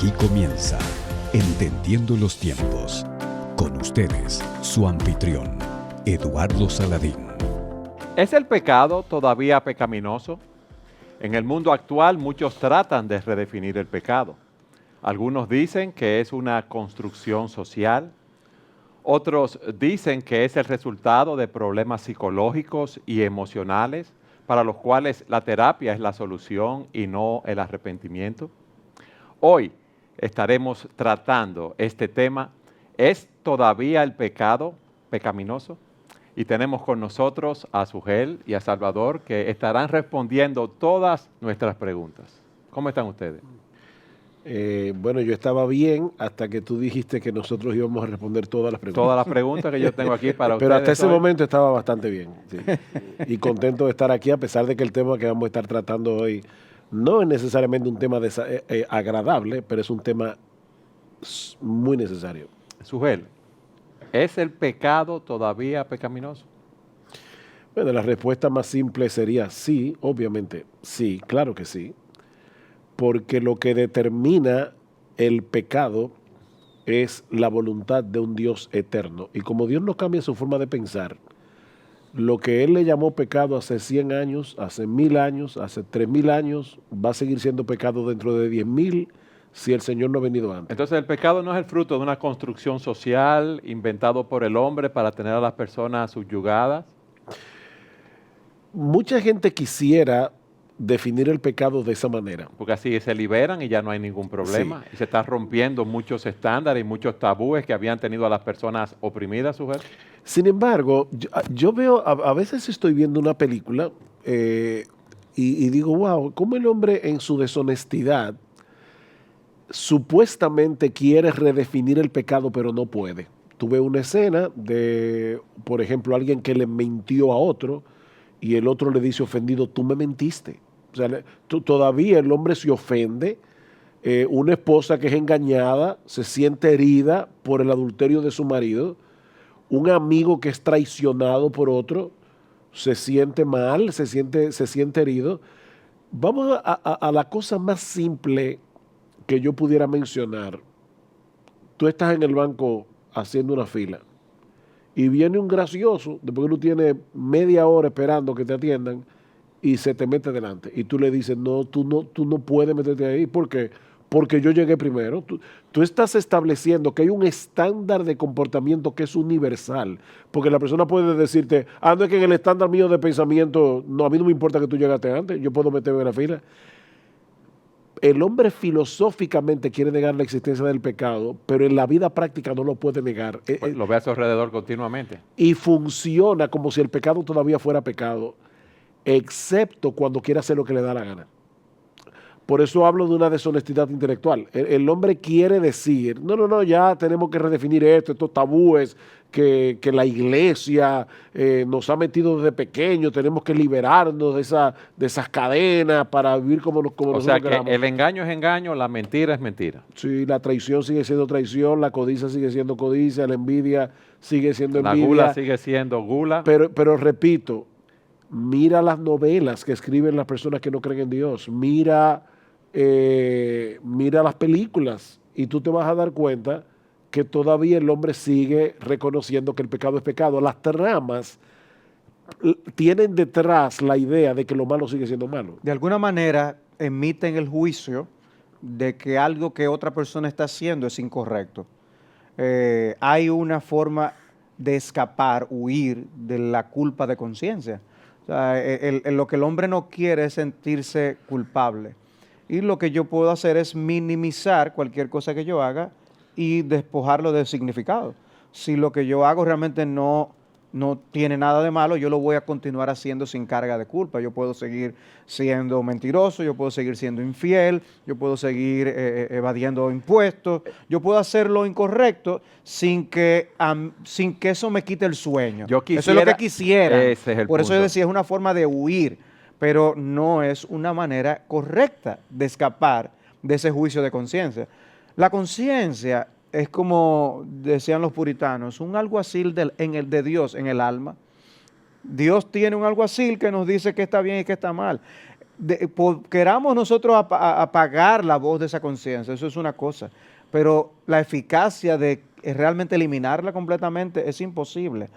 Aquí comienza Entendiendo los Tiempos. Con ustedes, su anfitrión, Eduardo Saladín. ¿Es el pecado todavía pecaminoso? En el mundo actual muchos tratan de redefinir el pecado. Algunos dicen que es una construcción social. Otros dicen que es el resultado de problemas psicológicos y emocionales para los cuales la terapia es la solución y no el arrepentimiento. Hoy estaremos tratando este tema. ¿Es todavía el pecado pecaminoso? Y tenemos con nosotros a Sugel y a Salvador que estarán respondiendo todas nuestras preguntas. ¿Cómo están ustedes? Bueno, yo estaba bien hasta que tú dijiste que nosotros íbamos a responder todas las preguntas. Todas las preguntas que yo tengo aquí para ustedes. Pero hasta ese hoy. momento estaba bastante bien. Sí. Y contento de estar aquí, a pesar de que el tema que vamos a estar tratando hoy no es necesariamente un tema agradable, pero es un tema muy necesario. Sugel, ¿es el pecado todavía pecaminoso? Bueno, la respuesta más simple sería sí, obviamente, sí, claro que sí. Porque lo que determina el pecado es la voluntad de un Dios eterno. Y como Dios no cambia su forma de pensar, lo que Él le llamó pecado hace 100 años, hace 1000 años, hace 3000 años, va a seguir siendo pecado dentro de 10,000 si el Señor no ha venido antes. Entonces el pecado no es el fruto de una construcción social inventado por el hombre para tener a las personas subyugadas. Mucha gente quisiera definir el pecado de esa manera. Porque así se liberan y ya no hay ningún problema. Sí. Y se están rompiendo muchos estándares y muchos tabúes que habían tenido a las personas oprimidas, Sugel. Sin embargo, yo veo, a veces estoy viendo una película y digo, wow, cómo el hombre en su deshonestidad supuestamente quiere redefinir el pecado, pero no puede. Tuve una escena de, por ejemplo, alguien que le mintió a otro y el otro le dice ofendido, tú me mentiste. O sea, todavía el hombre se ofende. Una esposa que es engañada se siente herida por el adulterio de su marido. Un amigo que es traicionado por otro se siente mal, se siente herido. Vamos a la cosa más simple que yo pudiera mencionar. Tú estás en el banco haciendo una fila y viene un gracioso, después que tú tienes media hora esperando que te atiendan y se te mete delante. Y tú le dices, no, tú no puedes meterte ahí. ¿Por qué? Porque yo llegué primero. Tú estás estableciendo que hay un estándar de comportamiento que es universal. Porque la persona puede decirte, no es que en el estándar mío de pensamiento, no, a mí no me importa que tú llegaste antes, yo puedo meterme en la fila. El hombre filosóficamente quiere negar la existencia del pecado, pero en la vida práctica no lo puede negar. Pues lo ve a su alrededor continuamente. Y funciona como si el pecado todavía fuera pecado, excepto cuando quiere hacer lo que le da la gana. Por eso hablo de una deshonestidad intelectual. El hombre quiere decir, no, ya tenemos que redefinir estos tabúes que la iglesia nos ha metido desde pequeño, tenemos que liberarnos de esas cadenas para vivir como nosotros O sea que queramos. el engaño es engaño, la mentira es mentira. Sí, la traición sigue siendo traición, la codicia sigue siendo codicia, la envidia sigue siendo envidia. La gula sigue siendo gula. Pero repito, mira las novelas que escriben las personas que no creen en Dios, mira las películas y tú te vas a dar cuenta que todavía el hombre sigue reconociendo que el pecado es pecado. Las tramas tienen detrás la idea de que lo malo sigue siendo malo. De alguna manera emiten el juicio de que algo que otra persona está haciendo es incorrecto. Hay una forma de escapar, huir de la culpa de conciencia. O sea, lo que el hombre no quiere es sentirse culpable. Y lo que yo puedo hacer es minimizar cualquier cosa que yo haga y despojarlo de significado. Si lo que yo hago realmente no tiene nada de malo, yo lo voy a continuar haciendo sin carga de culpa. Yo puedo seguir siendo mentiroso, yo puedo seguir siendo infiel, yo puedo seguir evadiendo impuestos, yo puedo hacer lo incorrecto sin que eso me quite el sueño. Yo quisiera, eso es lo que quisiera. Ese es el Por eso punto. yo decía, es una forma de huir, pero no es una manera correcta de escapar de ese juicio de conciencia. La conciencia es como decían los puritanos, un alguacil de Dios en el alma. Dios tiene un alguacil que nos dice qué está bien y qué está mal. queramos nosotros apagar la voz de esa conciencia, eso es una cosa, pero la eficacia de realmente eliminarla completamente es imposible.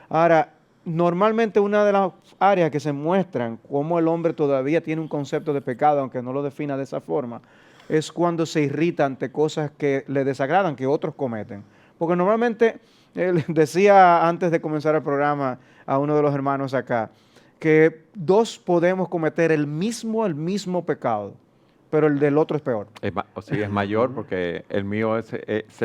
Ahora, normalmente una de las áreas que se muestran cómo el hombre todavía tiene un concepto de pecado, aunque no lo defina de esa forma, es cuando se irrita ante cosas que le desagradan, que otros cometen. Porque normalmente, decía antes de comenzar el programa a uno de los hermanos acá, que dos podemos cometer el mismo pecado, pero el del otro es peor. Sí, es mayor porque el mío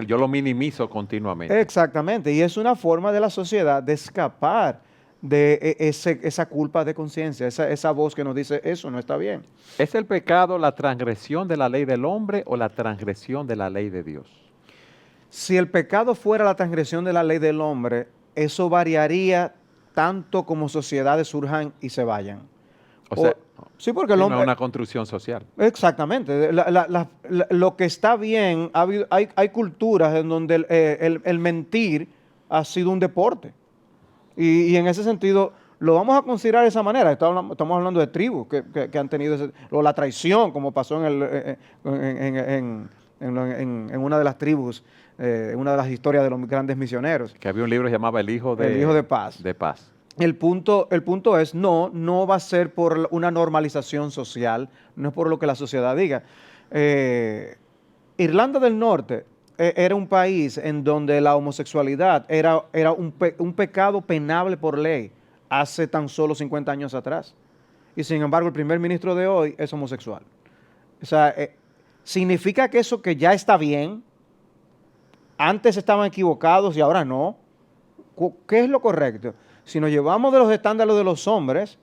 yo lo minimizo continuamente. Exactamente, y es una forma de la sociedad de escapar de esa culpa de conciencia, esa voz que nos dice eso no está bien. ¿Es el pecado la transgresión de la ley del hombre o la transgresión de la ley de Dios? Si el pecado fuera la transgresión de la ley del hombre, eso variaría tanto como sociedades surjan y se vayan. Sí, porque el hombre... No es una construcción social. Exactamente. Lo que está bien, hay culturas en donde el mentir ha sido un deporte. Y en ese sentido, lo vamos a considerar de esa manera. Estamos hablando de tribus que han tenido o la traición, como pasó en una de las tribus, una de las historias de los grandes misioneros. Que había un libro que se llamaba El Hijo de Paz. De Paz. El punto es, no va a ser por una normalización social, no es por lo que la sociedad diga. Irlanda del Norte era un país en donde la homosexualidad era un pecado penable por ley hace tan solo 50 años atrás. Y sin embargo, el primer ministro de hoy es homosexual. O sea, significa que eso que ya está bien, antes estaban equivocados y ahora no. ¿Qué es lo correcto? Si nos llevamos de los estándares de los hombres,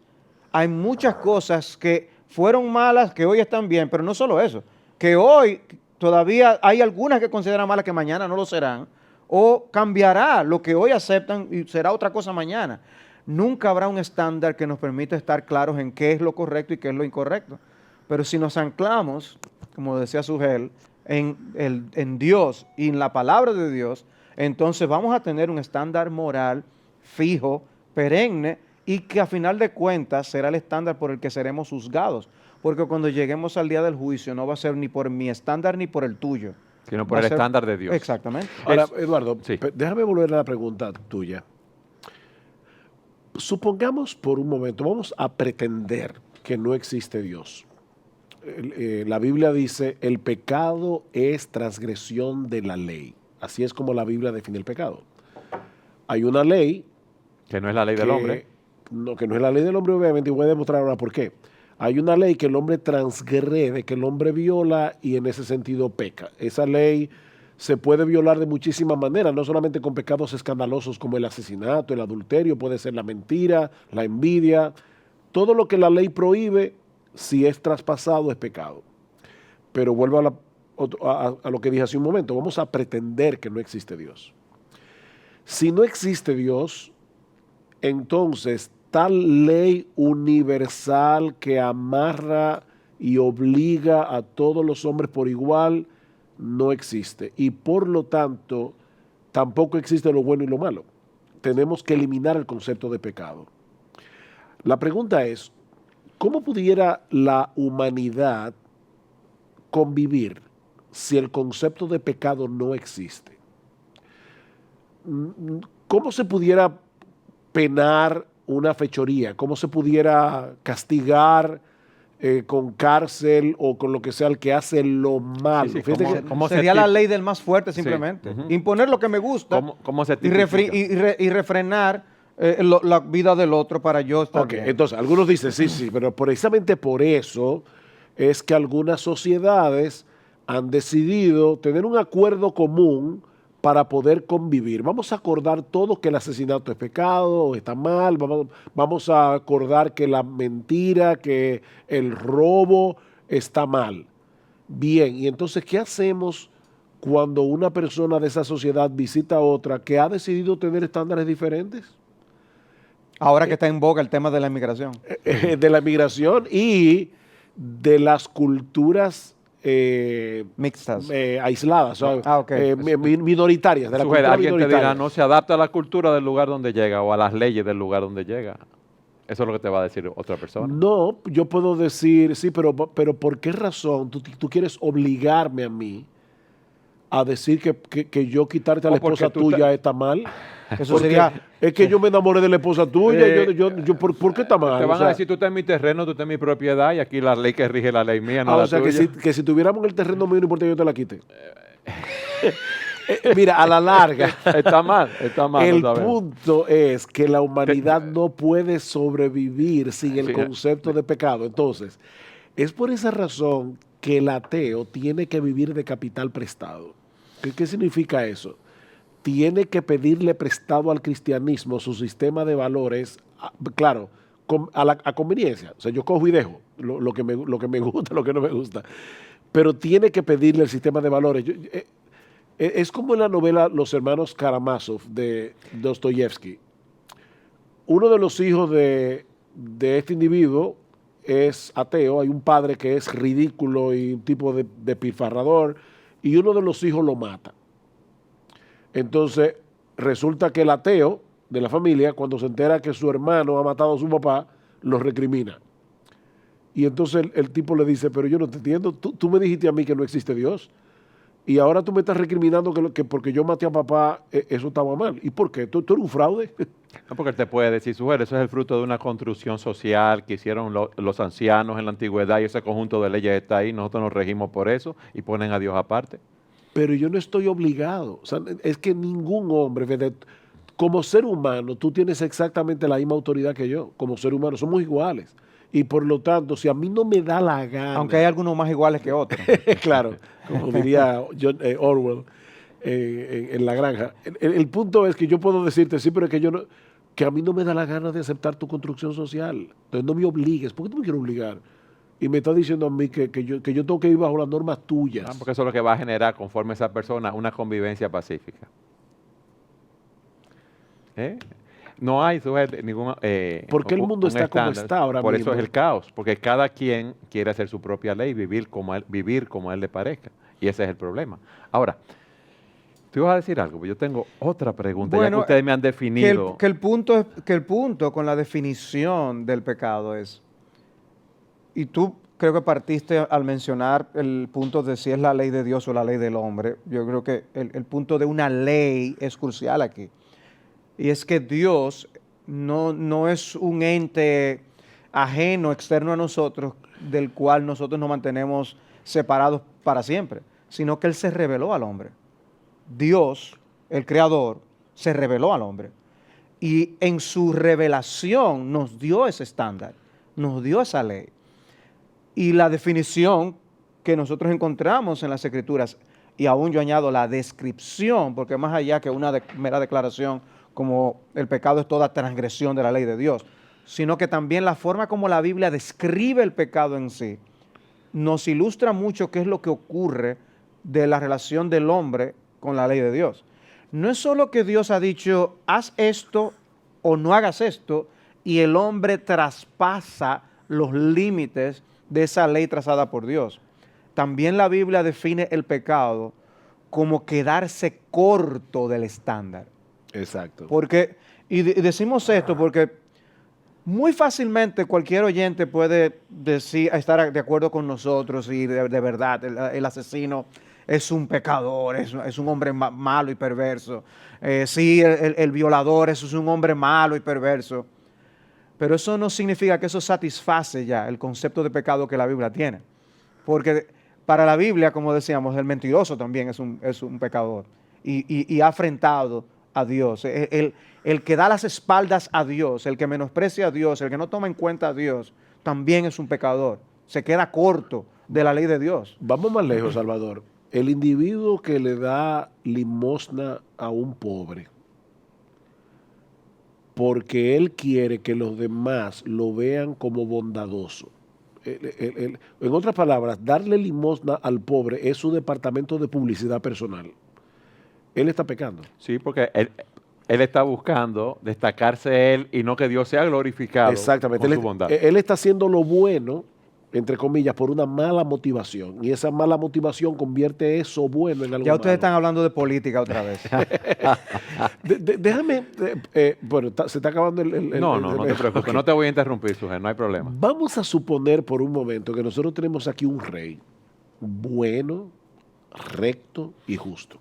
hay muchas cosas que fueron malas, que hoy están bien, pero no solo eso, que hoy todavía hay algunas que consideran malas que mañana no lo serán, o cambiará lo que hoy aceptan y será otra cosa mañana. Nunca habrá un estándar que nos permita estar claros en qué es lo correcto y qué es lo incorrecto. Pero si nos anclamos, como decía Sugel, en Dios y en la palabra de Dios, entonces vamos a tener un estándar moral fijo, perenne, y que a final de cuentas será el estándar por el que seremos juzgados. Porque cuando lleguemos al día del juicio no va a ser ni por mi estándar ni por el tuyo. Sino por el estándar de Dios. Exactamente. Ahora, Eduardo, sí. Déjame volver a la pregunta tuya. Supongamos por un momento, vamos a pretender que no existe Dios. La Biblia dice, el pecado es transgresión de la ley. Así es como la Biblia define el pecado. Hay una ley... Que no es la ley del hombre. No, que no es la ley del hombre, obviamente, y voy a demostrar ahora por qué. Hay una ley que el hombre transgrede, que el hombre viola y en ese sentido peca. Esa ley se puede violar de muchísimas maneras, no solamente con pecados escandalosos como el asesinato, el adulterio, puede ser la mentira, la envidia. Todo lo que la ley prohíbe, si es traspasado, es pecado. Pero vuelvo a lo que dije hace un momento, vamos a pretender que no existe Dios. Si no existe Dios, entonces tal ley universal que amarra y obliga a todos los hombres por igual no existe. Y por lo tanto, tampoco existe lo bueno y lo malo. Tenemos que eliminar el concepto de pecado. La pregunta es, ¿cómo pudiera la humanidad convivir si el concepto de pecado no existe? ¿Cómo se pudiera penar una fechoría? ¿Cómo se pudiera castigar con cárcel o con lo que sea el que hace lo malo? Sí, sería la ley del más fuerte simplemente. Sí. Imponer lo que me gusta ¿Cómo se y refrenar la vida del otro para yo estar bien. Entonces, algunos dicen, sí, pero precisamente por eso es que algunas sociedades han decidido tener un acuerdo común para poder convivir. Vamos a acordar todos que el asesinato es pecado, está mal, vamos a acordar que la mentira, que el robo está mal. Bien, y entonces, ¿qué hacemos cuando una persona de esa sociedad visita a otra que ha decidido tener estándares diferentes? Ahora que está en boga el tema de la inmigración. De la inmigración y de las culturas mixtas, aisladas, okay. Minoritarias. De la cultura alguien minoritaria. te dirá, no se adapta a la cultura del lugar donde llega o a las leyes del lugar donde llega. Eso es lo que te va a decir otra persona. No, yo puedo decir, sí, pero ¿por qué razón tú quieres obligarme a mí a decir que yo quitarte a la O porque esposa tú tuya está mal? Eso Porque sería... es que yo me enamoré de la esposa tuya, ¿por qué está mal? Te O van sea, a decir, tú estás en mi terreno, tú estás en mi propiedad, y aquí la ley que rige la ley mía, no o la sea, tuya. que si tuviéramos en el terreno mío, no importa que yo te la quite. Mira, a la larga, Está mal, el no sabemos. punto es que la humanidad no puede sobrevivir sin el Sí, concepto de pecado. Entonces, es por esa razón que el ateo tiene que vivir de capital prestado. ¿Qué significa eso? Tiene que pedirle prestado al cristianismo su sistema de valores, claro, a conveniencia. O sea, yo cojo y dejo lo que me gusta, lo que no me gusta. Pero tiene que pedirle el sistema de valores. Es como en la novela Los hermanos Karamazov de Dostoyevsky. Uno de los hijos de este individuo es ateo, hay un padre que es ridículo y un tipo de despilfarrador, y uno de los hijos lo mata. Entonces, resulta que el ateo de la familia, cuando se entera que su hermano ha matado a su papá, lo recrimina. Y entonces el tipo le dice, pero yo no te entiendo, tú me dijiste a mí que no existe Dios, y ahora tú me estás recriminando que porque yo maté a papá, eso estaba mal. ¿Y por qué? ¿Tú eres un fraude? No, porque él te puede decir, sujeto, eso es el fruto de una construcción social que hicieron los ancianos en la antigüedad y ese conjunto de leyes está ahí, nosotros nos regimos por eso y ponen a Dios aparte. Pero yo no estoy obligado. O sea, es que ningún hombre, como ser humano, tú tienes exactamente la misma autoridad que yo. Como ser humano, somos iguales. Y por lo tanto, si a mí no me da la gana... Aunque hay algunos más iguales que otros. Claro, como diría Orwell en La Granja. El punto es que yo puedo decirte, sí, pero es que que a mí no me da la gana de aceptar tu construcción social. Entonces no me obligues. ¿Por qué tú me quieres obligar? Y me está diciendo a mí que yo tengo que ir bajo las normas tuyas. Porque eso es lo que va a generar, conforme esa persona, una convivencia pacífica. No hay ningún ¿Por qué el mundo está como está ahora Por mismo? eso es el caos, porque cada quien quiere hacer su propia ley, vivir como a él le parezca. Y ese es el problema. Ahora, tú ibas a decir algo, yo tengo otra pregunta, ya que ustedes me han definido. Que el punto con la definición del pecado es, y tú creo que partiste al mencionar el punto de si es la ley de Dios o la ley del hombre, yo creo que el punto de una ley es crucial aquí. Y es que Dios no es un ente ajeno, externo a nosotros, del cual nosotros nos mantenemos separados para siempre, sino que Él se reveló al hombre. Dios, el Creador, se reveló al hombre. Y en su revelación nos dio ese estándar, nos dio esa ley. Y la definición que nosotros encontramos en las Escrituras, y aún yo añado la descripción, porque más allá que una mera declaración, como el pecado es toda transgresión de la ley de Dios, sino que también la forma como la Biblia describe el pecado en sí, nos ilustra mucho qué es lo que ocurre de la relación del hombre con la ley de Dios. No es solo que Dios ha dicho, haz esto o no hagas esto, y el hombre traspasa los límites de esa ley trazada por Dios. También la Biblia define el pecado como quedarse corto del estándar. Exacto. Y decimos esto porque muy fácilmente cualquier oyente puede estar de acuerdo con nosotros y de verdad el asesino es un pecador, es un hombre malo y perverso. Sí, el violador es un hombre malo y perverso. Pero eso no significa que eso satisface ya el concepto de pecado que la Biblia tiene. Porque para la Biblia, como decíamos, el mentiroso también es un pecador y ha afrentado a Dios. El que da las espaldas a Dios, el que menosprecia a Dios, el que no toma en cuenta a Dios, también es un pecador. Se queda corto de la ley de Dios. Vamos más lejos, Salvador. El individuo que le da limosna a un pobre porque él quiere que los demás lo vean como bondadoso. En otras palabras, darle limosna al pobre es su departamento de publicidad personal. Él está pecando. Sí, porque él está buscando destacarse él y no que Dios sea glorificado. Exactamente. Con su bondad. Él está haciendo lo bueno entre comillas, por una mala motivación. Y esa mala motivación convierte eso bueno en algo Ya ustedes malo. están hablando de política otra vez. Déjame, bueno, se está acabando No te preocupes, ok. no te voy a interrumpir, Sujén, no hay problema. Vamos a suponer por un momento que nosotros tenemos aquí un rey bueno, recto y justo.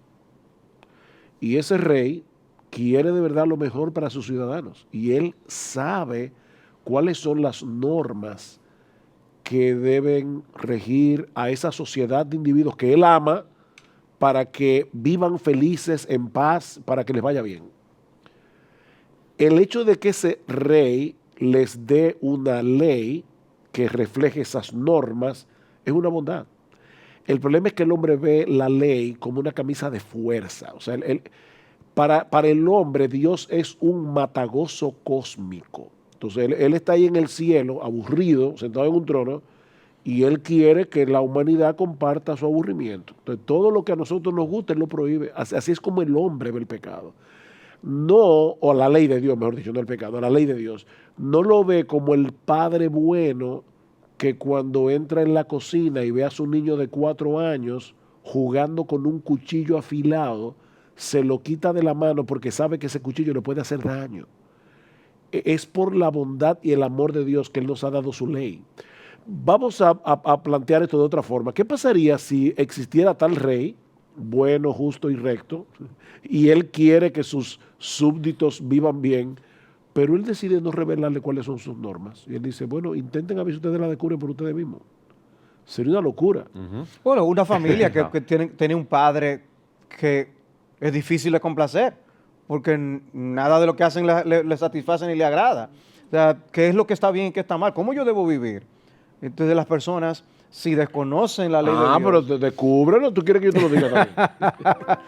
Y ese rey quiere de verdad lo mejor para sus ciudadanos. Y él sabe cuáles son las normas que deben regir a esa sociedad de individuos que él ama para que vivan felices, en paz, para que les vaya bien. El hecho de que ese rey les dé una ley que refleje esas normas es una bondad. El problema es que el hombre ve la ley como una camisa de fuerza. O sea, para el hombre Dios es un matagozo cósmico. Entonces él está ahí en el cielo, aburrido, sentado en un trono, y él quiere que la humanidad comparta su aburrimiento. Entonces todo lo que a nosotros nos gusta, él lo prohíbe. Así es como el hombre ve el pecado. No, o la ley de Dios, mejor dicho, no el pecado, la ley de Dios. No lo ve como el padre bueno que cuando entra en la cocina y ve a su niño de 4 años jugando con un cuchillo afilado, se lo quita de la mano porque sabe que ese cuchillo le puede hacer daño. Es por la bondad y el amor de Dios que Él nos ha dado su ley. Vamos a plantear esto de otra forma. ¿Qué pasaría si existiera tal rey, bueno, justo y recto, y él quiere que sus súbditos vivan bien, pero él decide no revelarle cuáles son sus normas? Y él dice, bueno, intenten a ver si ustedes la descubren por ustedes mismos. Sería una locura. Bueno, una familia que tiene un padre que es difícil de complacer, porque nada de lo que hacen le satisface ni le agrada. O sea, ¿qué es lo que está bien y qué está mal? ¿Cómo yo debo vivir? Entonces las personas, si desconocen la ley de Dios... pero descúbrelo, ¿tú quieres que yo te lo diga también?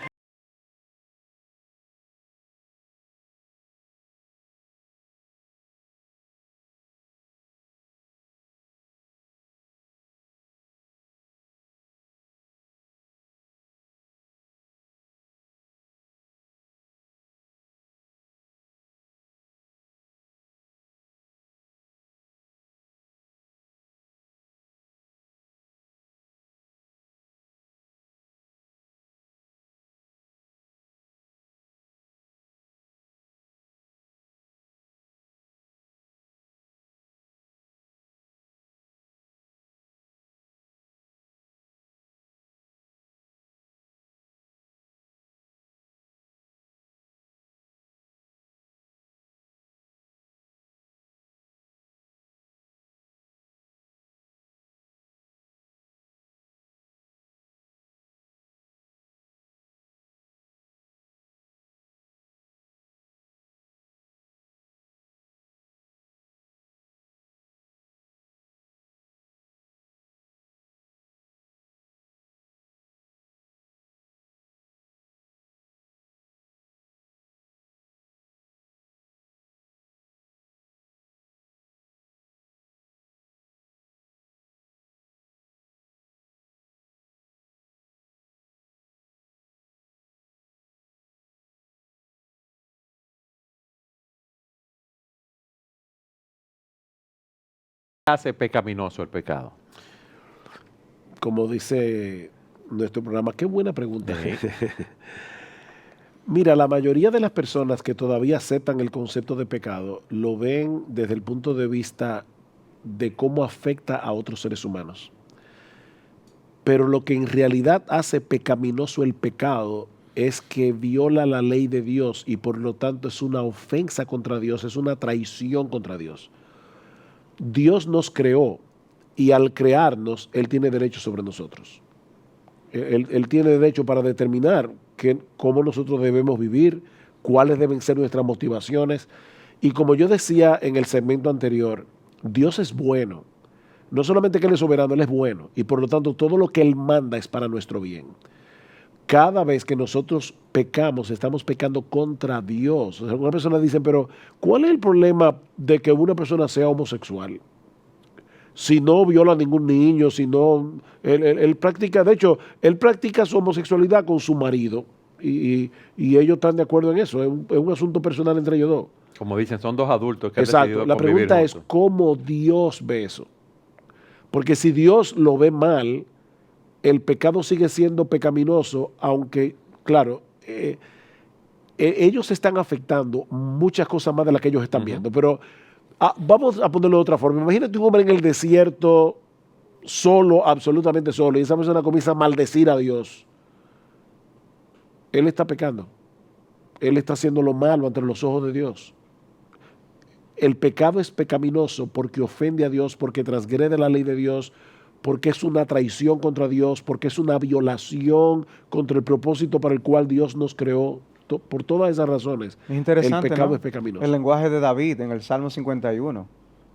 Hace pecaminoso el pecado. Como dice nuestro programa, qué buena pregunta. Mira, la mayoría de las personas que todavía aceptan el concepto de pecado lo ven desde el punto de vista de cómo afecta a otros seres humanos. Pero lo que en realidad hace pecaminoso el pecado es que viola la ley de Dios y por lo tanto es una ofensa contra Dios, es una traición contra Dios. Dios nos creó y al crearnos, Él tiene derecho sobre nosotros. Él tiene derecho para determinar cómo nosotros debemos vivir, cuáles deben ser nuestras motivaciones. Y como yo decía en el segmento anterior, Dios es bueno. No solamente que Él es soberano, Él es bueno. Y por lo tanto, todo lo que Él manda es para nuestro bien. Cada vez que nosotros pecamos, estamos pecando contra Dios. O sea, algunas personas dicen, pero ¿cuál es el problema de que una persona sea homosexual? Si no viola a ningún niño, si no... Él practica, de hecho, él practica su homosexualidad con su marido y ellos están de acuerdo en eso. Es un asunto personal entre ellos dos. Como dicen, son dos adultos que han Exacto. decidido La convivir pregunta es juntos. cómo Dios ve eso. Porque si Dios lo ve mal, el pecado sigue siendo pecaminoso, aunque, claro, ellos están afectando muchas cosas más de las que ellos están viendo. Pero vamos a ponerlo de otra forma. Imagínate un hombre en el desierto, solo, absolutamente solo, y esa persona comienza a maldecir a Dios. Él está pecando. Él está haciendo lo malo ante los ojos de Dios. El pecado es pecaminoso porque ofende a Dios, porque transgrede la ley de Dios, porque es una traición contra Dios, porque es una violación contra el propósito para el cual Dios nos creó. Por todas esas razones, Es interesante, el pecado ¿no? es pecaminoso. El lenguaje de David en el Salmo 51. O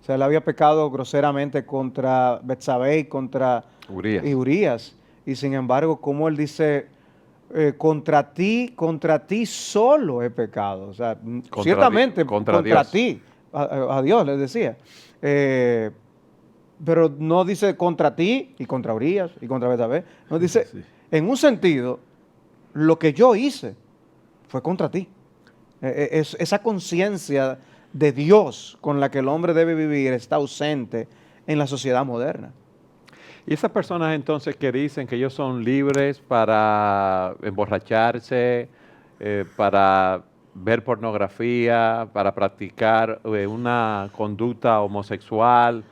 sea, él había pecado groseramente contra Betsabé y contra Urías. Y sin embargo, como él dice, contra ti solo he pecado. O sea, ciertamente contra ti, a Dios les decía. Pero no dice contra ti y contra Urías y contra Betsabé. No dice, en un sentido, lo que yo hice fue contra ti. Esa conciencia de Dios con la que el hombre debe vivir está ausente en la sociedad moderna. Y esas personas entonces que dicen que ellos son libres para emborracharse, para ver pornografía, para practicar una conducta homosexual,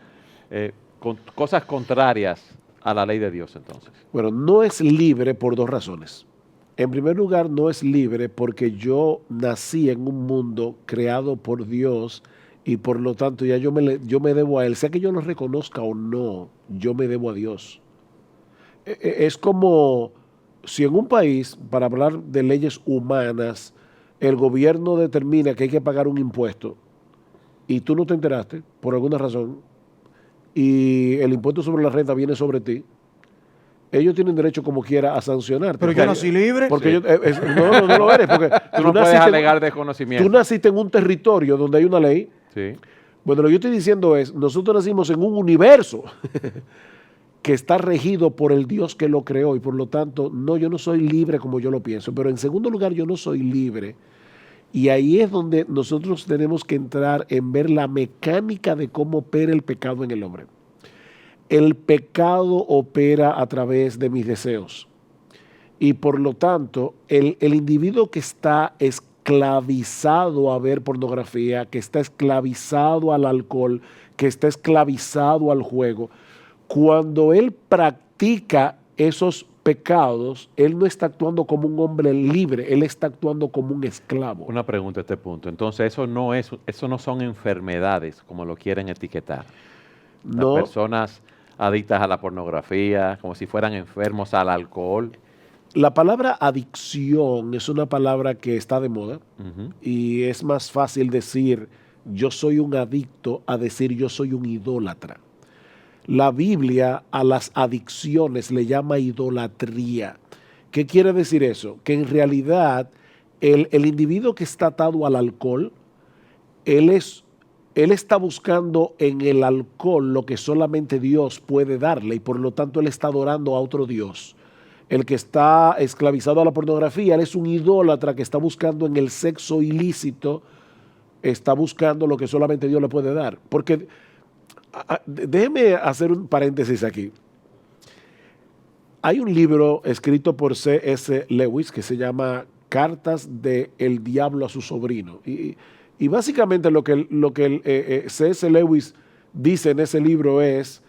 con cosas contrarias a la ley de Dios entonces. Bueno, no es libre por dos razones. En primer lugar, no es libre porque yo nací en un mundo creado por Dios y por lo tanto ya yo me debo a Él. Sea que yo lo reconozca o no, yo me debo a Dios. Es como si en un país, para hablar de leyes humanas, el gobierno determina que hay que pagar un impuesto y tú no te enteraste por alguna razón y el impuesto sobre la renta viene sobre ti. Ellos tienen derecho como quiera a sancionarte. Pero yo nací libre. Porque no lo eres. Porque tú no puedes alegar desconocimiento. Tú naciste en un territorio donde hay una ley. Sí. Bueno, lo que yo estoy diciendo es, nosotros nacimos en un universo que está regido por el Dios que lo creó y por lo tanto, no, yo no soy libre como yo lo pienso. Pero en segundo lugar, yo no soy libre. Y ahí es donde nosotros tenemos que entrar en ver la mecánica de cómo opera el pecado en el hombre. El pecado opera a través de mis deseos. Y por lo tanto, el individuo que está esclavizado a ver pornografía, que está esclavizado al alcohol, que está esclavizado al juego, cuando él practica esos pecados, él no está actuando como un hombre libre, él está actuando como un esclavo. Una pregunta a este punto. Entonces, eso no son enfermedades, como lo quieren etiquetar. No. Las personas adictas a la pornografía, como si fueran enfermos al alcohol. La palabra adicción es una palabra que está de moda y es más fácil decir yo soy un adicto a decir yo soy un idólatra. La Biblia a las adicciones le llama idolatría. ¿Qué quiere decir eso? Que en realidad el individuo que está atado al alcohol, él está buscando en el alcohol lo que solamente Dios puede darle y por lo tanto él está adorando a otro Dios. El que está esclavizado a la pornografía, él es un idólatra que está buscando en el sexo ilícito, está buscando lo que solamente Dios le puede dar. Porque, déjeme hacer un paréntesis aquí. Hay un libro escrito por C.S. Lewis que se llama Cartas del Diablo a su sobrino. Y básicamente lo que C.S. Lewis dice en ese libro es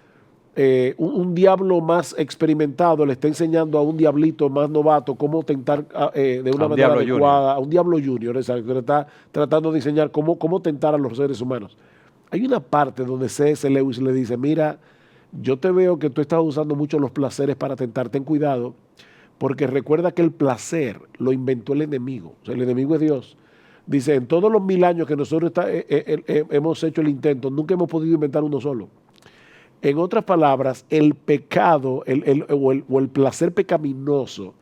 un diablo más experimentado le está enseñando a un diablito más novato cómo tentar de una manera adecuada, a un diablo junior, exacto, que está tratando de enseñar cómo tentar a los seres humanos. Hay una parte donde C.S. Lewis le dice, mira, yo te veo que tú estás usando mucho los placeres para tentar, ten cuidado, porque recuerda que el placer lo inventó el enemigo, o sea, el enemigo es Dios. Dice, en todos los 1000 años que nosotros hemos hecho el intento, nunca hemos podido inventar uno solo. En otras palabras, el pecado o el placer pecaminoso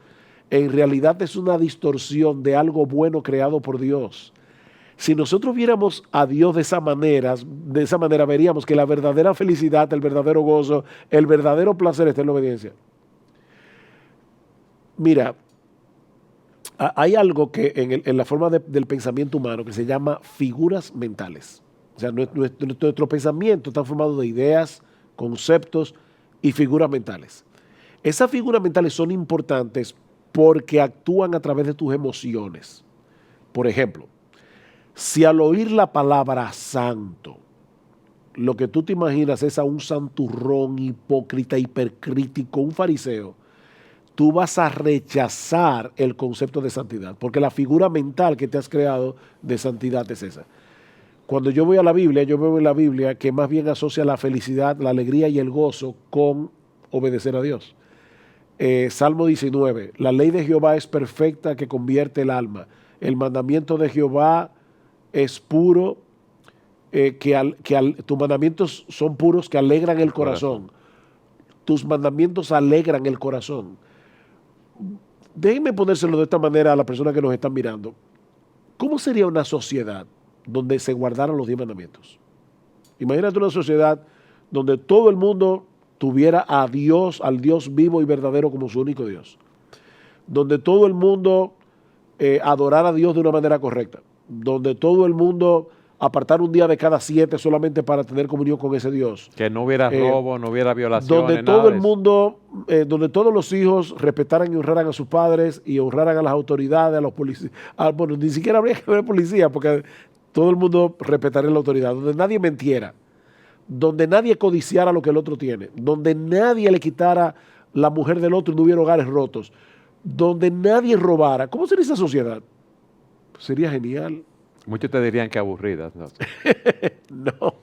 en realidad es una distorsión de algo bueno creado por Dios. Si nosotros viéramos a Dios de esa manera veríamos que la verdadera felicidad, el verdadero gozo, el verdadero placer está en la obediencia. Mira, hay algo que en la forma del pensamiento humano que se llama figuras mentales. O sea, nuestro pensamiento está formado de ideas, conceptos y figuras mentales. Esas figuras mentales son importantes porque actúan a través de tus emociones. Por ejemplo, si al oír la palabra santo, lo que tú te imaginas es a un santurrón, hipócrita, hipercrítico, un fariseo, tú vas a rechazar el concepto de santidad, porque la figura mental que te has creado de santidad es esa. Cuando yo voy a la Biblia, yo veo en la Biblia que más bien asocia la felicidad, la alegría y el gozo con obedecer a Dios. Salmo 19, la ley de Jehová es perfecta que convierte el alma. El mandamiento de Jehová es puro, tus mandamientos son puros que alegran el corazón. Tus mandamientos alegran el corazón. Déjenme ponérselo de esta manera a las personas que nos están mirando. ¿Cómo sería una sociedad donde se guardaran los 10 mandamientos? Imagínate una sociedad donde todo el mundo tuviera a Dios, al Dios vivo y verdadero como su único Dios. Donde todo el mundo adorara a Dios de una manera correcta. Donde todo el mundo apartar un día de cada 7 solamente para tener comunión con ese Dios. Que no hubiera robo, no hubiera violaciones, donde todo el mundo, donde todos los hijos respetaran y honraran a sus padres y honraran a las autoridades, a los policías. Bueno, ni siquiera habría que haber policía porque todo el mundo respetaría la autoridad. Donde nadie mintiera, donde nadie codiciara lo que el otro tiene, donde nadie le quitara la mujer del otro y no hubiera hogares rotos, donde nadie robara. ¿Cómo sería esa sociedad? Sería genial. Muchos te dirían que aburridas. No,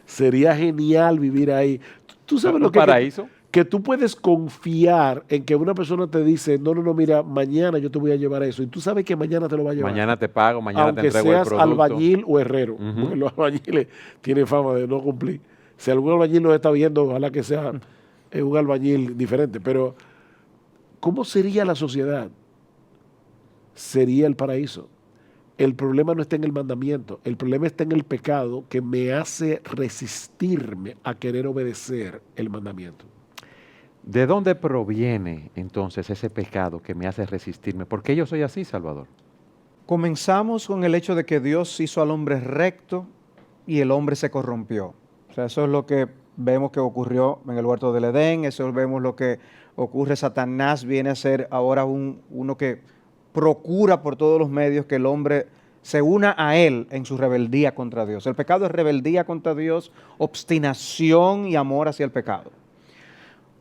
sería genial vivir ahí. ¿Tú sabes lo que paraíso? Que tú puedes confiar en que una persona te dice, no, mira, mañana yo te voy a llevar eso. Y tú sabes que mañana te lo va a llevar. Mañana te pago, mañana aunque te entrego el producto. Aunque seas albañil o herrero. Porque los albañiles tienen fama de no cumplir. Si algún albañil nos está viendo, ojalá que sea un albañil diferente. Pero, ¿cómo sería la sociedad? Sería el paraíso. El problema no está en el mandamiento, el problema está en el pecado que me hace resistirme a querer obedecer el mandamiento. ¿De dónde proviene entonces ese pecado que me hace resistirme? ¿Por qué yo soy así, Salvador? Comenzamos con el hecho de que Dios hizo al hombre recto y el hombre se corrompió. O sea, eso es lo que vemos que ocurrió en el huerto del Edén, eso vemos lo que ocurre. Satanás viene a ser ahora uno que procura por todos los medios que el hombre se una a él en su rebeldía contra Dios. El pecado es rebeldía contra Dios, obstinación y amor hacia el pecado.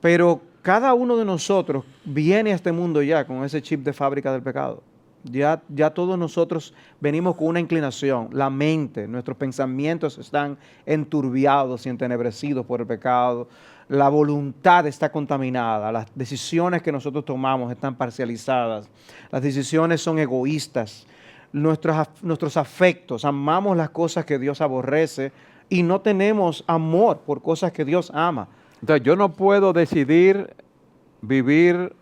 Pero cada uno de nosotros viene a este mundo ya con ese chip de fábrica del pecado. Ya todos nosotros venimos con una inclinación, la mente, nuestros pensamientos están enturbiados y entenebrecidos por el pecado, la voluntad está contaminada, las decisiones que nosotros tomamos están parcializadas, las decisiones son egoístas, nuestros afectos, amamos las cosas que Dios aborrece y no tenemos amor por cosas que Dios ama. Entonces yo no puedo decidir vivir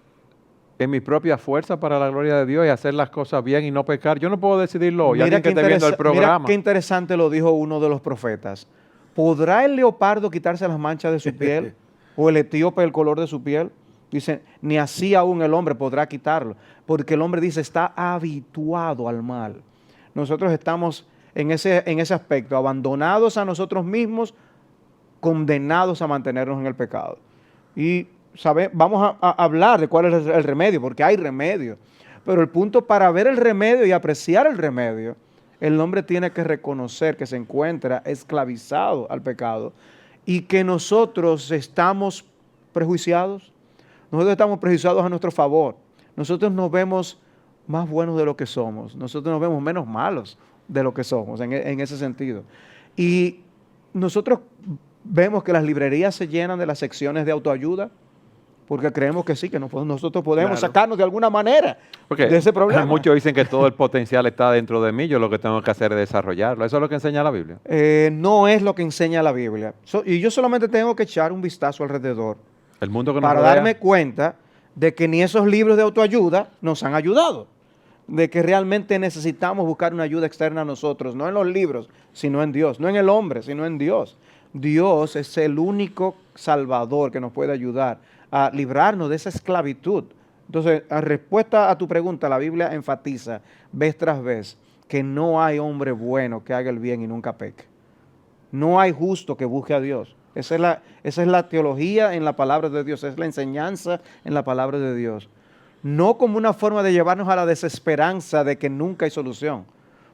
en mi propia fuerza para la gloria de Dios y hacer las cosas bien y no pecar. Yo no puedo decidirlo hoy. Alguien que esté viendo el programa. Mira qué interesante lo dijo uno de los profetas. ¿Podrá el leopardo quitarse las manchas de su piel? ¿O el etíope el color de su piel? Dice, ni así aún el hombre podrá quitarlo. Porque el hombre dice, está habituado al mal. Nosotros estamos en ese aspecto, abandonados a nosotros mismos, condenados a mantenernos en el pecado. Y vamos a hablar de cuál es el remedio, porque hay remedio. Pero el punto para ver el remedio y apreciar el remedio, el hombre tiene que reconocer que se encuentra esclavizado al pecado y que nosotros estamos prejuiciados. Nosotros estamos prejuiciados a nuestro favor. Nosotros nos vemos más buenos de lo que somos. Nosotros nos vemos menos malos de lo que somos en ese sentido. Y nosotros vemos que las librerías se llenan de las secciones de autoayuda porque creemos que sí, que nosotros podemos sacarnos de alguna manera de ese problema. Muchos dicen que todo el potencial está dentro de mí, yo lo que tengo que hacer es desarrollarlo. ¿Eso es lo que enseña la Biblia? No es lo que enseña la Biblia. Y yo solamente tengo que echar un vistazo alrededor el mundo que nos para rodea. darme cuenta de que ni esos libros de autoayuda nos han ayudado, de que realmente necesitamos buscar una ayuda externa a nosotros, no en los libros, sino en Dios, no en el hombre, sino en Dios. Dios es el único Salvador que nos puede ayudar a librarnos de esa esclavitud. Entonces, en respuesta a tu pregunta, la Biblia enfatiza vez tras vez que no hay hombre bueno que haga el bien y nunca peque. No hay justo que busque a Dios. Esa es la teología en la palabra de Dios, es la enseñanza en la palabra de Dios. No como una forma de llevarnos a la desesperanza de que nunca hay solución,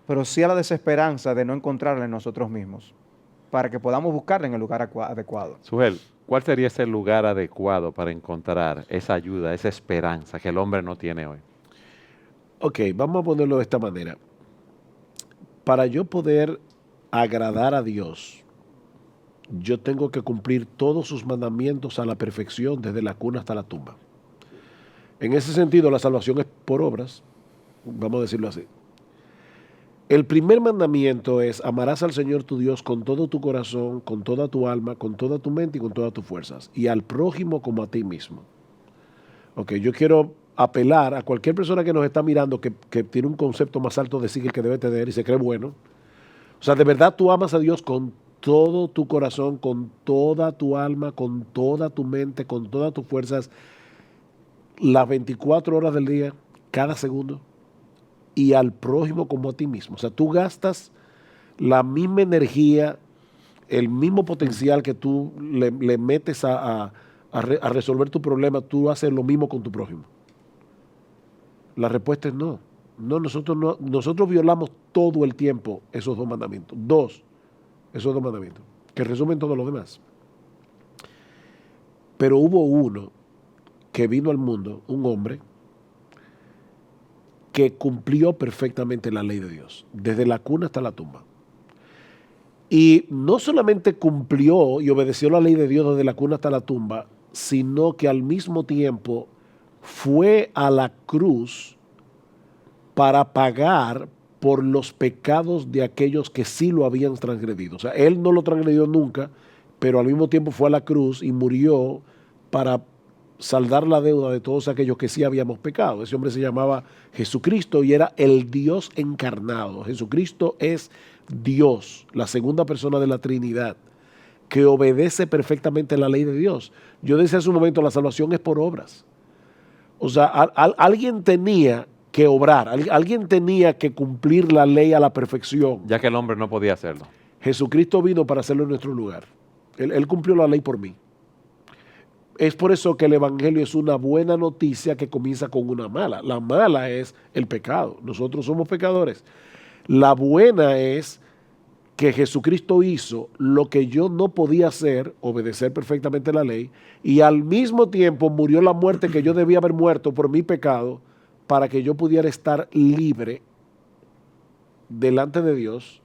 pero sí a la desesperanza de no encontrarla en nosotros mismos, para que podamos buscarla en el lugar adecuado. Sujel, ¿cuál sería ese lugar adecuado para encontrar esa ayuda, esa esperanza que el hombre no tiene hoy? Ok, vamos a ponerlo de esta manera. Para yo poder agradar a Dios, yo tengo que cumplir todos sus mandamientos a la perfección, desde la cuna hasta la tumba. En ese sentido, la salvación es por obras, vamos a decirlo así. El primer mandamiento es: amarás al Señor tu Dios con todo tu corazón, con toda tu alma, con toda tu mente y con todas tus fuerzas, y al prójimo como a ti mismo. Ok, yo quiero apelar a cualquier persona que nos está mirando que tiene un concepto más alto de sí que el que debe tener y se cree bueno. O sea, de verdad tú amas a Dios con todo tu corazón, con toda tu alma, con toda tu mente, con todas tus fuerzas, las 24 horas del día, cada segundo, y al prójimo como a ti mismo. O sea, tú gastas la misma energía, el mismo potencial que tú le metes a resolver tu problema, tú haces lo mismo con tu prójimo. La respuesta es no. No, nosotros violamos todo el tiempo esos dos mandamientos. Esos dos mandamientos, que resumen todo lo demás. Pero hubo uno que vino al mundo, un hombre, que cumplió perfectamente la ley de Dios, desde la cuna hasta la tumba. Y no solamente cumplió y obedeció la ley de Dios desde la cuna hasta la tumba, sino que al mismo tiempo fue a la cruz para pagar por los pecados de aquellos que sí lo habían transgredido. O sea, él no lo transgredió nunca, pero al mismo tiempo fue a la cruz y murió para saldar la deuda de todos aquellos que sí habíamos pecado. Ese hombre se llamaba Jesucristo y era el Dios encarnado. Jesucristo es Dios, la segunda persona de la Trinidad, que obedece perfectamente la ley de Dios. Yo decía hace un momento, la salvación es por obras. O sea, alguien tenía que obrar, alguien tenía que cumplir la ley a la perfección. Ya que el hombre no podía hacerlo. Jesucristo vino para hacerlo en nuestro lugar. Él cumplió la ley por mí. Es por eso que el Evangelio es una buena noticia que comienza con una mala. La mala es el pecado. Nosotros somos pecadores. La buena es que Jesucristo hizo lo que yo no podía hacer, obedecer perfectamente la ley, y al mismo tiempo murió la muerte que yo debía haber muerto por mi pecado, para que yo pudiera estar libre delante de Dios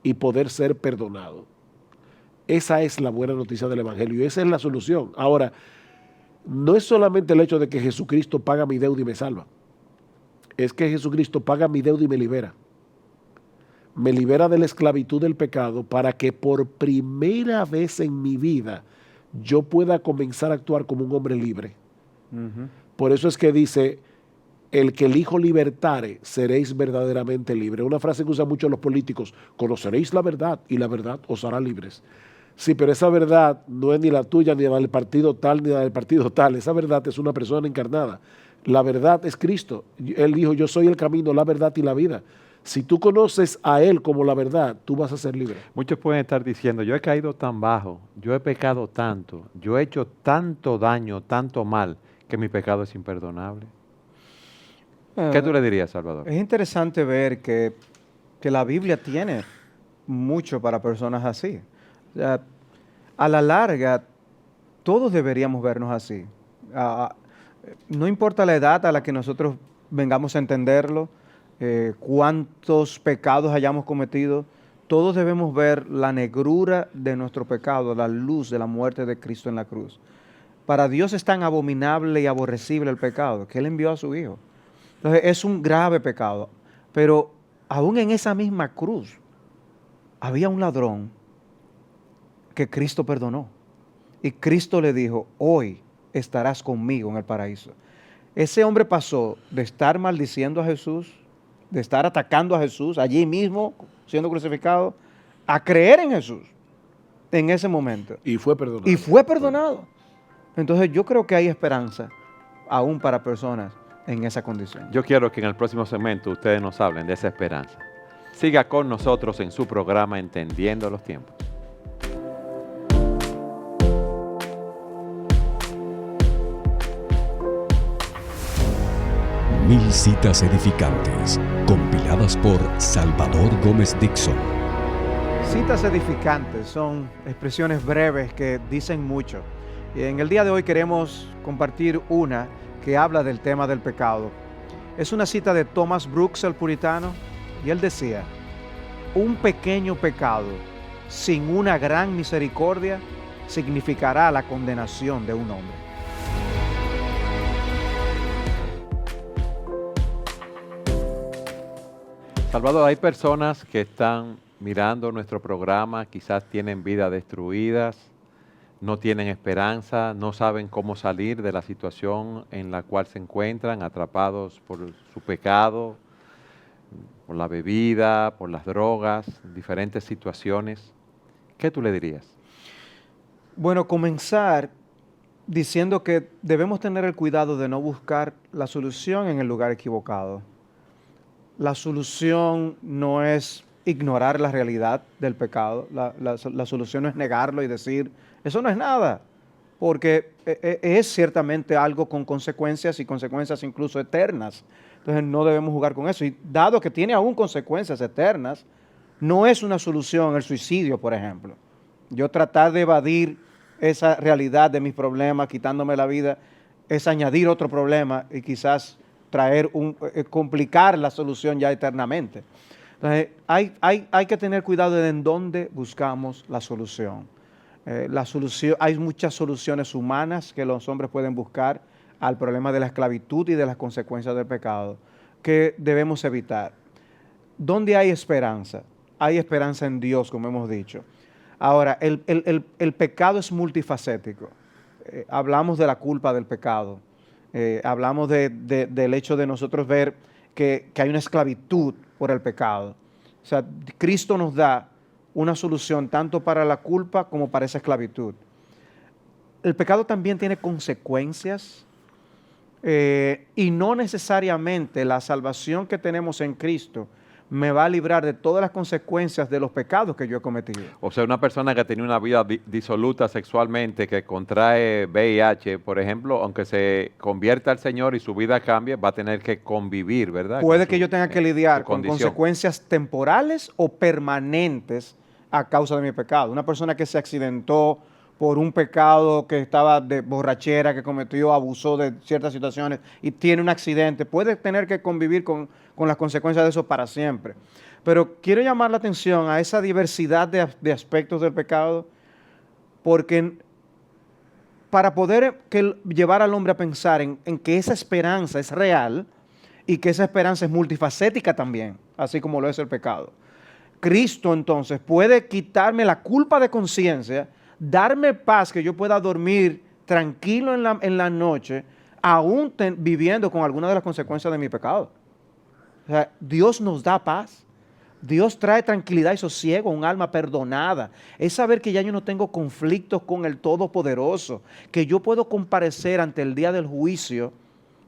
y poder ser perdonado. Esa es la buena noticia del Evangelio y esa es la solución. Ahora, no es solamente el hecho de que Jesucristo paga mi deuda y me salva. Es que Jesucristo paga mi deuda y me libera. Me libera de la esclavitud del pecado para que por primera vez en mi vida yo pueda comenzar a actuar como un hombre libre. Por eso es que dice: el que el Hijo libertare, seréis verdaderamente libres. Una frase que usan mucho los políticos: conoceréis la verdad y la verdad os hará libres. Sí, pero esa verdad no es ni la tuya, ni la del partido tal, ni la del partido tal. Esa verdad es una persona encarnada. La verdad es Cristo. Él dijo: yo soy el camino, la verdad y la vida. Si tú conoces a Él como la verdad, tú vas a ser libre. Muchos pueden estar diciendo: yo he caído tan bajo, yo he pecado tanto, yo he hecho tanto daño, tanto mal, que mi pecado es imperdonable. ¿Qué tú le dirías, Salvador? Es interesante ver que la Biblia tiene mucho para personas así. O sea, a la larga, todos deberíamos vernos así. No importa la edad a la que nosotros vengamos a entenderlo, cuántos pecados hayamos cometido, todos debemos ver la negrura de nuestro pecado, la luz de la muerte de Cristo en la cruz. Para Dios es tan abominable y aborrecible el pecado que Él envió a su Hijo. Entonces es un grave pecado, pero aún en esa misma cruz había un ladrón que Cristo perdonó. Y Cristo le dijo: hoy estarás conmigo en el paraíso. Ese hombre pasó de estar maldiciendo a Jesús, de estar atacando a Jesús allí mismo, siendo crucificado, a creer en Jesús en ese momento. Y fue perdonado. Y fue perdonado. Entonces yo creo que hay esperanza aún para personas en esa condición. Yo quiero que en el próximo segmento ustedes nos hablen de esa esperanza. Siga con nosotros en su programa Entendiendo los Tiempos. 10.000 citas edificantes, compiladas por Salvador Gómez Dixon. Citas edificantes son expresiones breves que dicen mucho. Y en el día de hoy queremos compartir una que habla del tema del pecado. Es una cita de Thomas Brooks, el puritano, y él decía: un pequeño pecado sin una gran misericordia significará la condenación de un hombre. Salvador, hay personas que están mirando nuestro programa, quizás tienen vidas destruidas, no tienen esperanza, no saben cómo salir de la situación en la cual se encuentran, atrapados por su pecado, por la bebida, por las drogas, diferentes situaciones. ¿Qué tú le dirías? Bueno, comenzar diciendo que debemos tener el cuidado de no buscar la solución en el lugar equivocado. La solución no es ignorar la realidad del pecado, la solución no es negarlo y decir, eso no es nada, porque es ciertamente algo con consecuencias y consecuencias incluso eternas. Entonces no debemos jugar con eso. Y dado que tiene aún consecuencias eternas, no es una solución el suicidio, por ejemplo. Yo tratar de evadir esa realidad de mis problemas, quitándome la vida, es añadir otro problema y quizás traer complicar la solución ya eternamente. Entonces, hay que tener cuidado de en dónde buscamos la solución. Hay muchas soluciones humanas que los hombres pueden buscar al problema de la esclavitud y de las consecuencias del pecado, que debemos evitar. ¿Dónde hay esperanza? Hay esperanza en Dios, como hemos dicho. Ahora, el pecado es multifacético. Hablamos de la culpa del pecado. Hablamos del hecho de nosotros ver que hay una esclavitud por el pecado. O sea, Cristo nos da una solución tanto para la culpa como para esa esclavitud. El pecado también tiene consecuencias y no necesariamente la salvación que tenemos en Cristo me va a librar de todas las consecuencias de los pecados que yo he cometido. O sea, una persona que tiene una vida disoluta sexualmente, que contrae VIH, por ejemplo, aunque se convierta al Señor y su vida cambie, va a tener que convivir, ¿verdad? Puede que yo tenga que lidiar con condición. consecuencias temporales o permanentes a causa de mi pecado. Una persona que se accidentó por un pecado que estaba de borrachera, que cometió, abusó de ciertas situaciones y tiene un accidente, puede tener que convivir con las consecuencias de eso para siempre. Pero quiero llamar la atención a esa diversidad de aspectos del pecado, porque para poder llevar al hombre a pensar en que esa esperanza es real y que esa esperanza es multifacética también, así como lo es el pecado. Cristo entonces puede quitarme la culpa de conciencia, darme paz, que yo pueda dormir tranquilo en la noche, aún viviendo con alguna de las consecuencias de mi pecado. O sea, Dios nos da paz. Dios trae tranquilidad y sosiego a un alma perdonada. Es saber que ya yo no tengo conflictos con el Todopoderoso, que yo puedo comparecer ante el día del juicio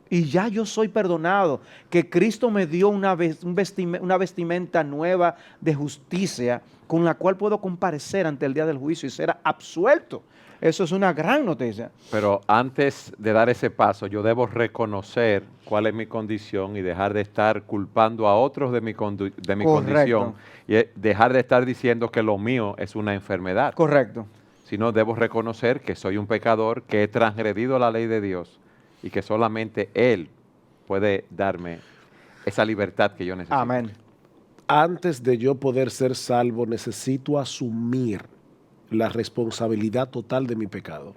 y ya yo soy perdonado, que Cristo me dio una vestimenta nueva de justicia con la cual puedo comparecer ante el día del juicio y ser absuelto. Eso es una gran noticia. Pero antes de dar ese paso, yo debo reconocer cuál es mi condición y dejar de estar culpando a otros de mi condición y dejar de estar diciendo que lo mío es una enfermedad. Correcto. Sino debo reconocer que soy un pecador, que he transgredido la ley de Dios y que solamente Él puede darme esa libertad que yo necesito. Amén. Antes de yo poder ser salvo, necesito asumir la responsabilidad total de mi pecado.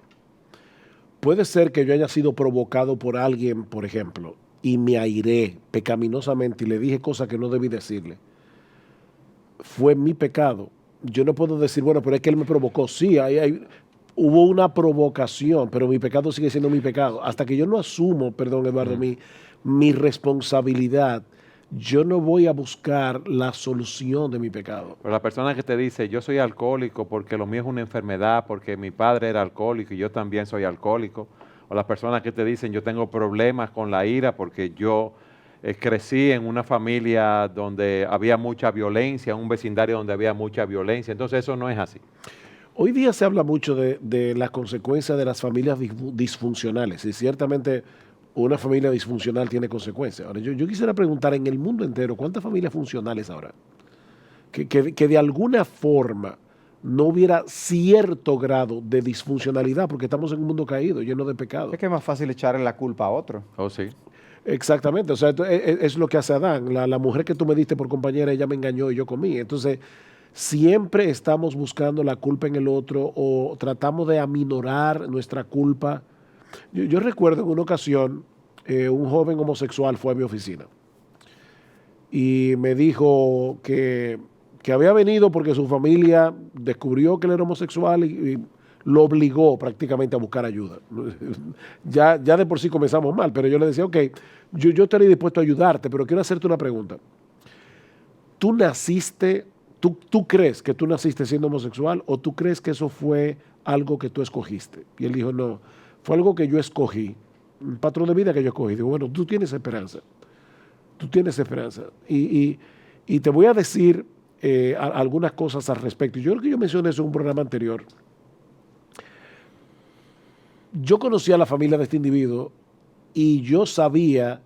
Puede ser que yo haya sido provocado por alguien, por ejemplo, y me airé pecaminosamente y le dije cosas que no debí decirle. Fue mi pecado. Yo no puedo decir, bueno, pero es que él me provocó. Sí, hubo una provocación, pero mi pecado sigue siendo mi pecado. Hasta que yo no asumo, perdón, Eduardo, mi responsabilidad, yo no voy a buscar la solución de mi pecado. Pero la persona que te dice, yo soy alcohólico porque lo mío es una enfermedad, porque mi padre era alcohólico y yo también soy alcohólico. O las personas que te dicen, yo tengo problemas con la ira porque yo crecí en una familia donde había mucha violencia, en un vecindario donde había mucha violencia. Entonces eso no es así. Hoy día se habla mucho de las consecuencias de las familias disfuncionales y ciertamente una familia disfuncional tiene consecuencias. Ahora, yo quisiera preguntar, en el mundo entero, ¿cuántas familias funcionales habrá? Que de alguna forma no hubiera cierto grado de disfuncionalidad, porque estamos en un mundo caído, lleno de pecado. Es que es más fácil echarle la culpa a otro. Oh, sí. Exactamente, o sea, es lo que hace Adán. La mujer que tú me diste por compañera, ella me engañó y yo comí. Entonces, siempre estamos buscando la culpa en el otro o tratamos de aminorar nuestra culpa. Yo recuerdo en una ocasión, un joven homosexual fue a mi oficina y me dijo que había venido porque su familia descubrió que él era homosexual y lo obligó prácticamente a buscar ayuda. Ya de por sí comenzamos mal, pero yo le decía, ok, yo estaría dispuesto a ayudarte, pero quiero hacerte una pregunta. ¿Tú naciste, tú crees que tú naciste siendo homosexual o tú crees que eso fue algo que tú escogiste? Y él dijo, no, fue algo que yo escogí, un patrón de vida que yo escogí. Digo, bueno, tú tienes esperanza, tú tienes esperanza. Y te voy a decir algunas cosas al respecto. Yo creo que yo mencioné eso en un programa anterior. Yo conocía a la familia de este individuo y yo sabía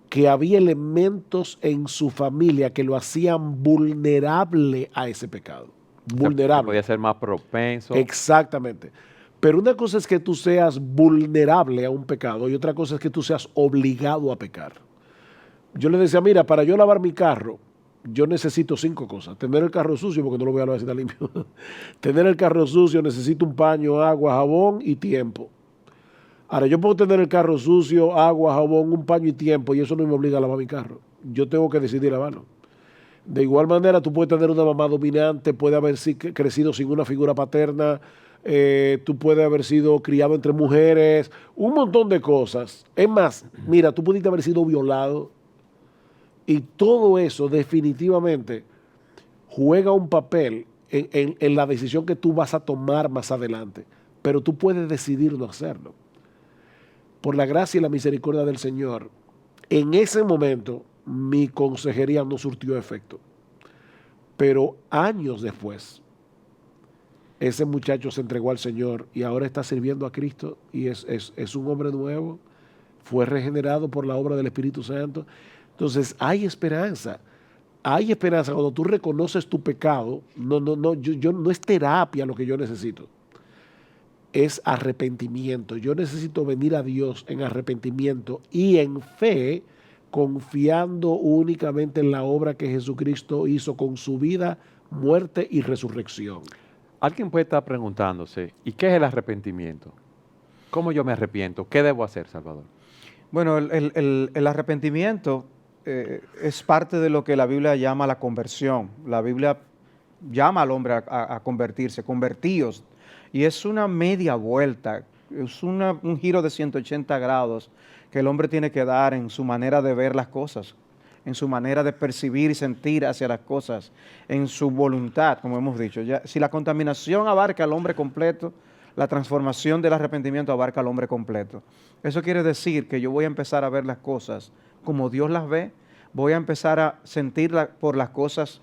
que había elementos en su familia que lo hacían vulnerable a ese pecado. Vulnerable. Podía ser más propenso. Exactamente. Pero una cosa es que tú seas vulnerable a un pecado y otra cosa es que tú seas obligado a pecar. Yo le decía, mira, para yo lavar mi carro, yo necesito 5 cosas. Tener el carro sucio, porque no lo voy a lavar si está limpio. Tener el carro sucio, necesito un paño, agua, jabón y tiempo. Ahora, yo puedo tener el carro sucio, agua, jabón, un paño y tiempo, y eso no me obliga a lavar mi carro. Yo tengo que decidir lavarlo. De igual manera, tú puedes tener una mamá dominante, puede haber crecido sin una figura paterna, tú puedes haber sido criado entre mujeres, un montón de cosas. Es más, mira, tú pudiste haber sido violado, y todo eso definitivamente juega un papel en la decisión que tú vas a tomar más adelante, pero tú puedes decidir no hacerlo. Por la gracia y la misericordia del Señor, en ese momento mi consejería no surtió efecto. Pero años después, ese muchacho se entregó al Señor y ahora está sirviendo a Cristo y es un hombre nuevo, fue regenerado por la obra del Espíritu Santo. Entonces hay esperanza. Hay esperanza cuando tú reconoces tu pecado. No es terapia lo que yo necesito. Es arrepentimiento. Yo necesito venir a Dios en arrepentimiento y en fe, confiando únicamente en la obra que Jesucristo hizo con su vida, muerte y resurrección. Alguien puede estar preguntándose, ¿y qué es el arrepentimiento? ¿Cómo yo me arrepiento? ¿Qué debo hacer, Salvador? Bueno, el arrepentimiento es parte de lo que la Biblia llama la conversión. La Biblia llama al hombre a convertirse, convertíos. Y es una media vuelta, es un giro de 180 grados que el hombre tiene que dar en su manera de ver las cosas, en su manera de percibir y sentir hacia las cosas, en su voluntad, como hemos dicho. Ya, si la contaminación abarca al hombre completo, la transformación del arrepentimiento abarca al hombre completo. Eso quiere decir que yo voy a empezar a ver las cosas como Dios las ve, voy a empezar a sentir por las cosas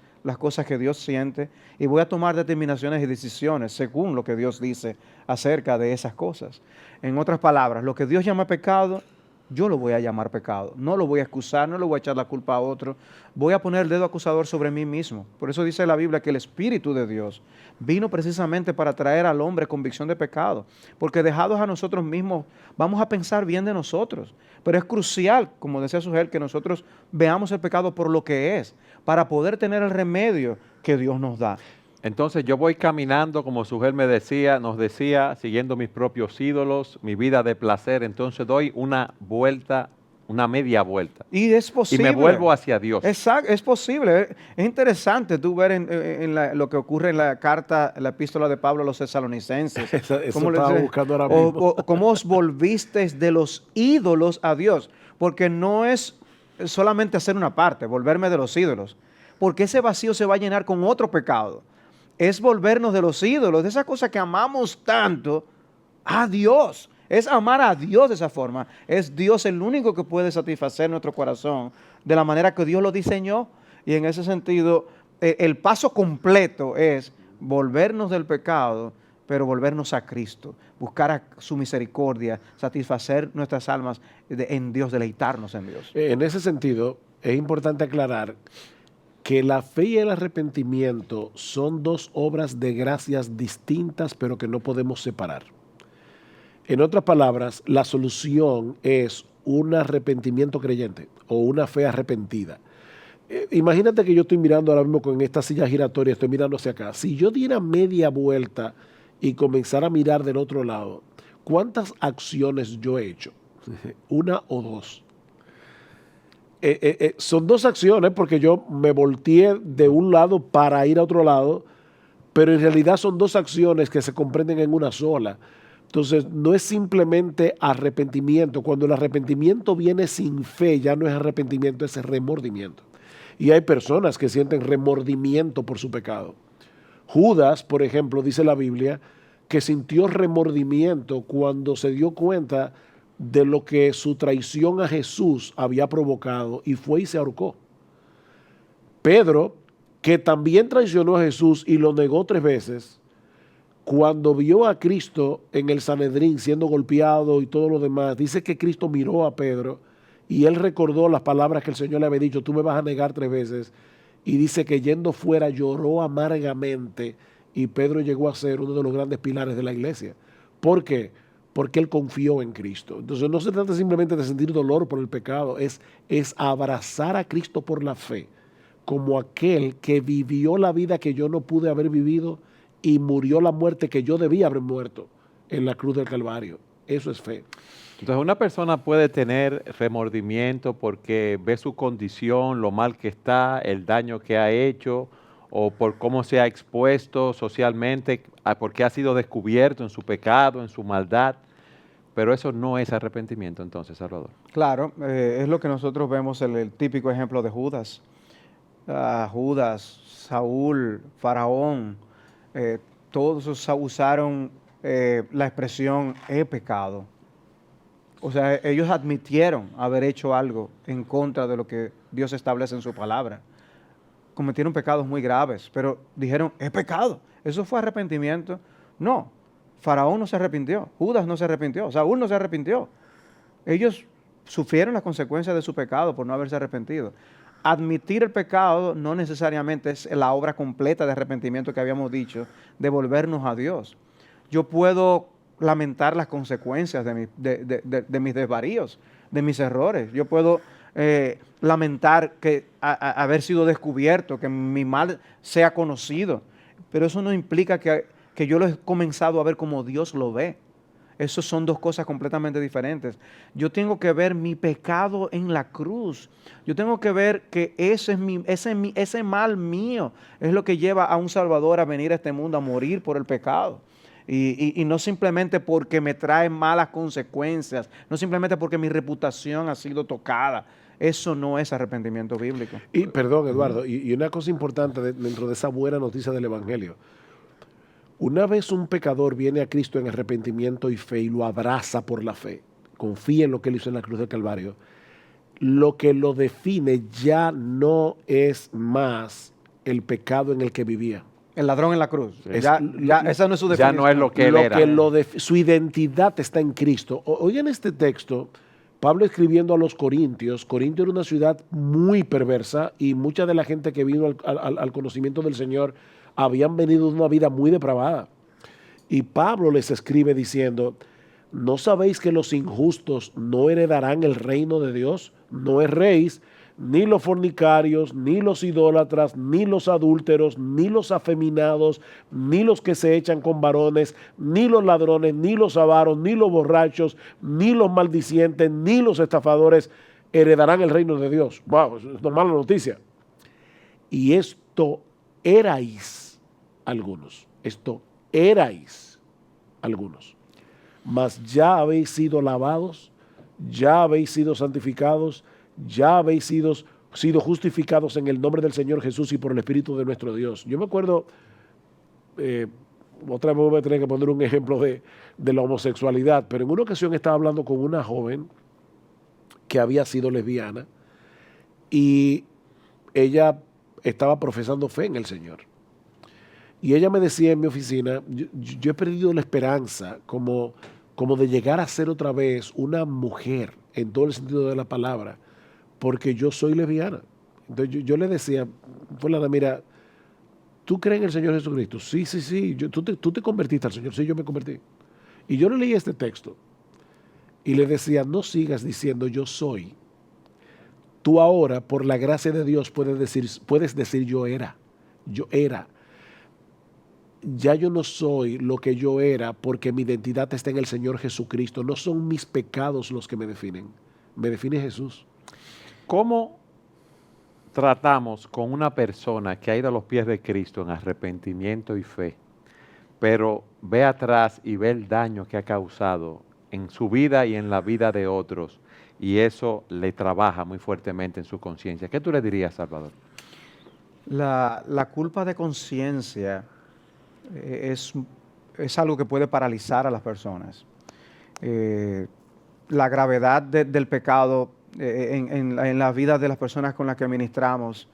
que Dios siente y voy a tomar determinaciones y decisiones según lo que Dios dice acerca de esas cosas. En otras palabras, lo que Dios llama pecado, yo lo voy a llamar pecado. No lo voy a excusar, no le voy a echar la culpa a otro. Voy a poner el dedo acusador sobre mí mismo. Por eso dice la Biblia que el Espíritu de Dios vino precisamente para traer al hombre convicción de pecado. Porque dejados a nosotros mismos, vamos a pensar bien de nosotros. Pero es crucial, como decía Sugel, que nosotros veamos el pecado por lo que es, para poder tener el remedio que Dios nos da. Entonces yo voy caminando, como Sugel nos decía, siguiendo mis propios ídolos, mi vida de placer, entonces doy una vuelta, una media vuelta. Y es posible. Y me vuelvo hacia Dios. Exacto, es posible. Es interesante tú ver lo que ocurre en la carta, la epístola de Pablo a los tesalonicenses. Eso estaba buscando ahora mismo. O cómo os volvisteis de los ídolos a Dios. Porque no es solamente hacer una parte, volverme de los ídolos. Porque ese vacío se va a llenar con otro pecado. Es volvernos de los ídolos, de esa cosa que amamos tanto, a Dios. Es amar a Dios de esa forma. Es Dios el único que puede satisfacer nuestro corazón de la manera que Dios lo diseñó. Y en ese sentido, el paso completo es volvernos del pecado pero volvernos a Cristo, buscar su misericordia, satisfacer nuestras almas en Dios, deleitarnos en Dios. En ese sentido, es importante aclarar que la fe y el arrepentimiento son dos obras de gracias distintas, pero que no podemos separar. En otras palabras, la solución es un arrepentimiento creyente o una fe arrepentida. Imagínate que yo estoy mirando ahora mismo con esta silla giratoria, estoy mirando hacia acá. Si yo diera media vuelta y comenzara a mirar del otro lado, ¿cuántas acciones yo he hecho? ¿Una o dos? Son dos acciones porque yo me volteé de un lado para ir a otro lado, pero en realidad son dos acciones que se comprenden en una sola. Entonces, no es simplemente arrepentimiento. Cuando el arrepentimiento viene sin fe, ya no es arrepentimiento, es remordimiento. Y hay personas que sienten remordimiento por su pecado. Judas, por ejemplo, dice la Biblia, que sintió remordimiento cuando se dio cuenta de lo que su traición a Jesús había provocado y fue y se ahorcó. Pedro, que también traicionó a Jesús y lo negó 3 veces, cuando vio a Cristo en el Sanedrín siendo golpeado y todo lo demás, dice que Cristo miró a Pedro y él recordó las palabras que el Señor le había dicho, tú me vas a negar 3 veces, y dice que yendo fuera lloró amargamente y Pedro llegó a ser uno de los grandes pilares de la iglesia. ¿Por qué? Porque él confió en Cristo. Entonces no se trata simplemente de sentir dolor por el pecado, es abrazar a Cristo por la fe, como aquel que vivió la vida que yo no pude haber vivido y murió la muerte que yo debía haber muerto en la cruz del Calvario. Eso es fe. Entonces una persona puede tener remordimiento porque ve su condición, lo mal que está, el daño que ha hecho o por cómo se ha expuesto socialmente, porque ha sido descubierto en su pecado, en su maldad. Pero eso no es arrepentimiento entonces, Salvador. Claro, es lo que nosotros vemos en el típico ejemplo de Judas. Judas, Saúl, Faraón, todos usaron la expresión he pecado. O sea, ellos admitieron haber hecho algo en contra de lo que Dios establece en su palabra. Cometieron pecados muy graves, pero dijeron, he pecado. ¿Eso fue arrepentimiento? No. Faraón no se arrepintió, Judas no se arrepintió, Saúl no se arrepintió. Ellos sufrieron las consecuencias de su pecado por no haberse arrepentido. Admitir el pecado no necesariamente es la obra completa de arrepentimiento que habíamos dicho, de volvernos a Dios. Yo puedo lamentar las consecuencias de mis desvaríos, de mis errores. Yo puedo lamentar que haber sido descubierto, que mi mal sea conocido, pero eso no implica que yo lo he comenzado a ver como Dios lo ve. Esas son dos cosas completamente diferentes. Yo tengo que ver mi pecado en la cruz. Yo tengo que ver que ese mal mío es lo que lleva a un Salvador a venir a este mundo a morir por el pecado. Y no simplemente porque me trae malas consecuencias, no simplemente porque mi reputación ha sido tocada. Eso no es arrepentimiento bíblico. Y perdón, Eduardo, y una cosa importante dentro de esa buena noticia del Evangelio. Una vez un pecador viene a Cristo en arrepentimiento y fe y lo abraza por la fe, confía en lo que él hizo en la cruz del Calvario, lo que lo define ya no es más el pecado en el que vivía. El ladrón en la cruz. Sí. Esa no es su definición. Ya no es lo que él era. Su identidad está en Cristo. Oigan este texto, Pablo escribiendo a los Corintios. Corintio era una ciudad muy perversa y mucha de la gente que vino al conocimiento del Señor habían venido de una vida muy depravada. Y Pablo les escribe diciendo, ¿no sabéis que los injustos no heredarán el reino de Dios? No erréis, ni los fornicarios, ni los idólatras, ni los adúlteros, ni los afeminados, ni los que se echan con varones, ni los ladrones, ni los avaros, ni los borrachos, ni los maldicientes, ni los estafadores heredarán el reino de Dios. Wow, es una mala noticia. Y esto erais algunos. Esto erais algunos. Mas ya habéis sido lavados, ya habéis sido santificados, ya habéis sido justificados en el nombre del Señor Jesús y por el Espíritu de nuestro Dios. Yo me acuerdo, otra vez voy a tener que poner un ejemplo de la homosexualidad, pero en una ocasión estaba hablando con una joven que había sido lesbiana y ella estaba profesando fe en el Señor. Y ella me decía en mi oficina, yo he perdido la esperanza como de llegar a ser otra vez una mujer en todo el sentido de la palabra, porque yo soy lesbiana. Entonces yo le decía, fulana, mira, ¿tú crees en el Señor Jesucristo? Sí, sí, sí. ¿Tú te convertiste al Señor? Sí, yo me convertí. Y yo le leí este texto y le decía, no sigas diciendo yo soy. Tú ahora, por la gracia de Dios, puedes decir yo era. Yo era. Ya yo no soy lo que yo era porque mi identidad está en el Señor Jesucristo. No son mis pecados los que me definen. Me define Jesús. ¿Cómo tratamos con una persona que ha ido a los pies de Cristo en arrepentimiento y fe, pero ve atrás y ve el daño que ha causado en su vida y en la vida de otros, y eso le trabaja muy fuertemente en su conciencia? ¿Qué tú le dirías, Salvador? La culpa de conciencia es algo que puede paralizar a las personas. La gravedad del pecado en la vida de las personas con las que ministramos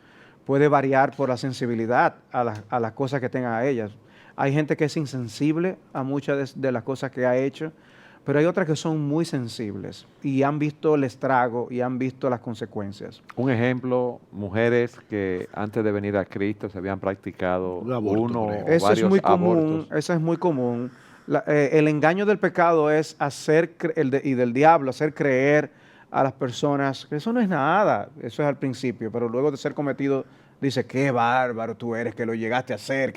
puede variar por la sensibilidad a las cosas que tengan a ellas. Hay gente que es insensible a muchas de las cosas que ha hecho, pero hay otras que son muy sensibles y han visto el estrago y han visto las consecuencias. Un ejemplo, mujeres que antes de venir a Cristo se habían practicado Un aborto, uno por o ejemplo. Eso es varios muy común, abortos. eso es muy común. El engaño del pecado es y del diablo, hacer creer a las personas que eso no es nada, eso es al principio, pero luego de ser cometido dice, qué bárbaro tú eres que lo llegaste a hacer.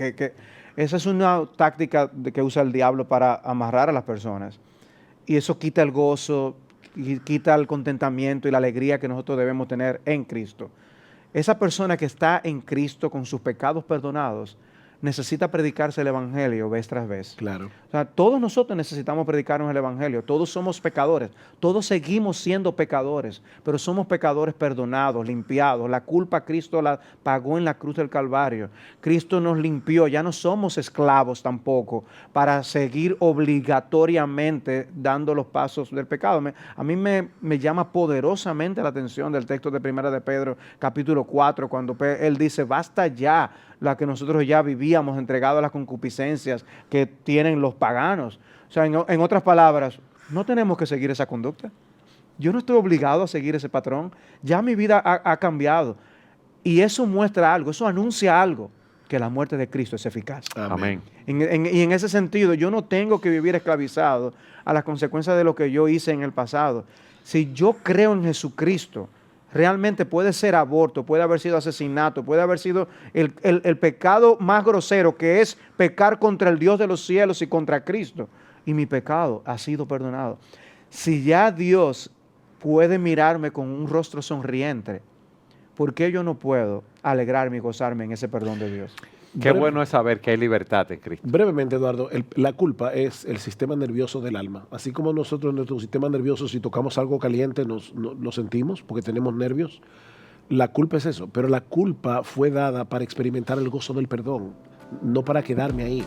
Esa es una táctica que usa el diablo para amarrar a las personas. Y eso quita el gozo, y quita el contentamiento y la alegría que nosotros debemos tener en Cristo. Esa persona que está en Cristo con sus pecados perdonados necesita predicarse el Evangelio vez tras vez. Claro. O sea, todos nosotros necesitamos predicarnos el Evangelio. Todos somos pecadores. Todos seguimos siendo pecadores, pero somos pecadores perdonados, limpiados. La culpa Cristo la pagó en la cruz del Calvario. Cristo nos limpió. Ya no somos esclavos tampoco para seguir obligatoriamente dando los pasos del pecado. A mí me llama poderosamente la atención del texto de 1 de Pedro, capítulo 4, cuando él dice, basta ya la que nosotros ya vivíamos entregados a las concupiscencias que tienen los paganos. O sea, en otras palabras, no tenemos que seguir esa conducta. Yo no estoy obligado a seguir ese patrón. Ya mi vida ha cambiado. Y eso muestra algo, eso anuncia algo, que la muerte de Cristo es eficaz. Amén. Y en ese sentido, yo no tengo que vivir esclavizado a las consecuencias de lo que yo hice en el pasado. Si yo creo en Jesucristo, realmente puede ser aborto, puede haber sido asesinato, puede haber sido el pecado más grosero, que es pecar contra el Dios de los cielos y contra Cristo. Y mi pecado ha sido perdonado. Si ya Dios puede mirarme con un rostro sonriente, ¿por qué yo no puedo alegrarme y gozarme en ese perdón de Dios? Qué bueno es saber que hay libertad en Cristo. Brevemente, Eduardo, la culpa es el sistema nervioso del alma. Así como nosotros, nuestro sistema nervioso, si tocamos algo caliente, lo sentimos porque tenemos nervios. La culpa es eso, pero la culpa fue dada para experimentar el gozo del perdón, no para quedarme ahí.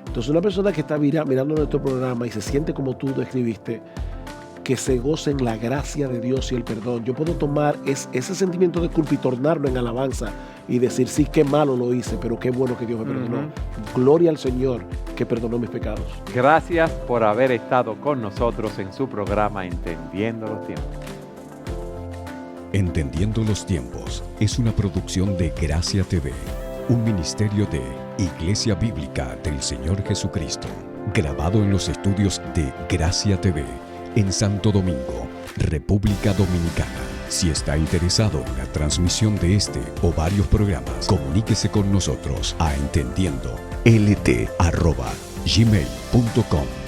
Entonces, una persona que está mirando nuestro programa y se siente como tú describiste, que se goce en la gracia de Dios y el perdón. Yo puedo tomar ese sentimiento de culpa y tornarlo en alabanza y decir, sí, qué malo lo hice, pero qué bueno que Dios me perdonó. Gloria al Señor que perdonó mis pecados. Gracias por haber estado con nosotros en su programa Entendiendo los Tiempos. Entendiendo los Tiempos es una producción de Gracia TV, un ministerio de Iglesia Bíblica del Señor Jesucristo, grabado en los estudios de Gracia TV en Santo Domingo, República Dominicana. Si está interesado en la transmisión de este o varios programas, comuníquese con nosotros a entendiendolT@gmail.com.